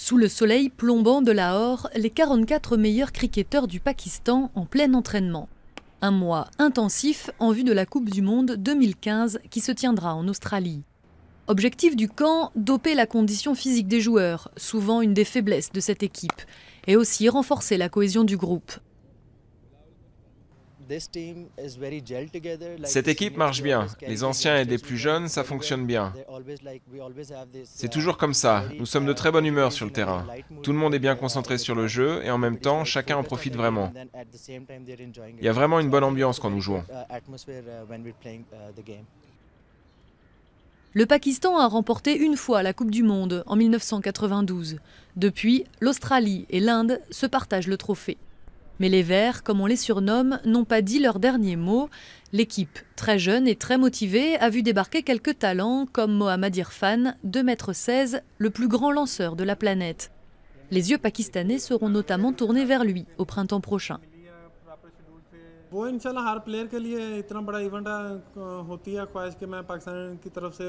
Sous le soleil plombant de Lahore, les 44 meilleurs cricketteurs du Pakistan en plein entraînement. Un mois intensif en vue de la Coupe du Monde 2015 qui se tiendra en Australie. Objectif du camp, doper la condition physique des joueurs, souvent une des faiblesses de cette équipe, et aussi renforcer la cohésion du groupe. Cette équipe marche bien. Les anciens et les plus jeunes, ça fonctionne bien. C'est toujours comme ça. Nous sommes de très bonne humeur sur le terrain. Tout le monde est bien concentré sur le jeu et en même temps, chacun en profite vraiment. Il y a vraiment une bonne ambiance quand nous jouons. Le Pakistan a remporté une fois la Coupe du Monde en 1992. Depuis, l'Australie et l'Inde se partagent le trophée. Mais les Verts, comme on les surnomme, n'ont pas dit leur dernier mot. L'équipe, très jeune et très motivée, a vu débarquer quelques talents comme Mohammad Irfan, 2,16 m, le plus grand lanceur de la planète. Les yeux pakistanais seront notamment tournés vers lui au printemps prochain.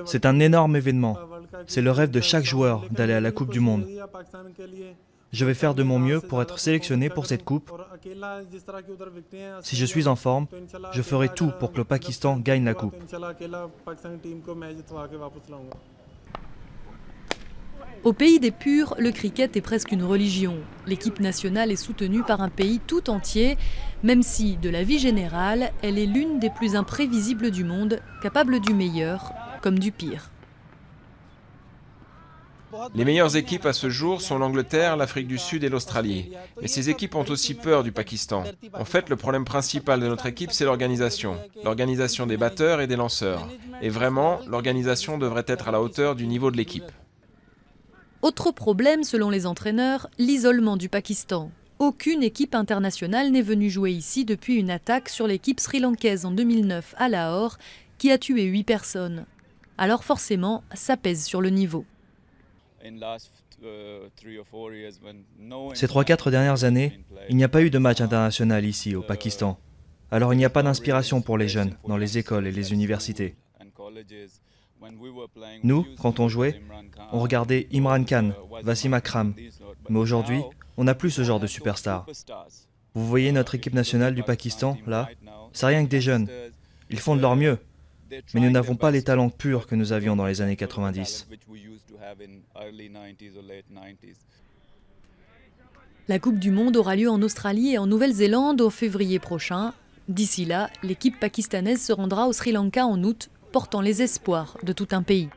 C'est un énorme événement. C'est le rêve de chaque joueur d'aller à la Coupe du Monde. Je vais faire de mon mieux pour être sélectionné pour cette coupe. Si je suis en forme, je ferai tout pour que le Pakistan gagne la coupe. Au pays des Purs, le cricket est presque une religion. L'équipe nationale est soutenue par un pays tout entier, même si, de la vie générale, elle est l'une des plus imprévisibles du monde, capable du meilleur comme du pire. Les meilleures équipes à ce jour sont l'Angleterre, l'Afrique du Sud et l'Australie. Mais ces équipes ont aussi peur du Pakistan. En fait, le problème principal de notre équipe, c'est l'organisation. L'organisation des batteurs et des lanceurs. Et vraiment, l'organisation devrait être à la hauteur du niveau de l'équipe. Autre problème, selon les entraîneurs, l'isolement du Pakistan. Aucune équipe internationale n'est venue jouer ici depuis une attaque sur l'équipe sri-lankaise en 2009 à Lahore, qui a tué 8 personnes. Alors forcément, ça pèse sur le niveau. Ces 3-4 dernières années, il n'y a pas eu de match international ici, au Pakistan. Alors il n'y a pas d'inspiration pour les jeunes, dans les écoles et les universités. Nous, quand on jouait, on regardait Imran Khan, Wasim Akram. Mais aujourd'hui, on n'a plus ce genre de superstar. Vous voyez notre équipe nationale du Pakistan, là? C'est rien que des jeunes. Ils font de leur mieux. Mais nous n'avons pas les talents purs que nous avions dans les années 90. La Coupe du Monde aura lieu en Australie et en Nouvelle-Zélande en février prochain. D'ici là, l'équipe pakistanaise se rendra au Sri Lanka en août, portant les espoirs de tout un pays.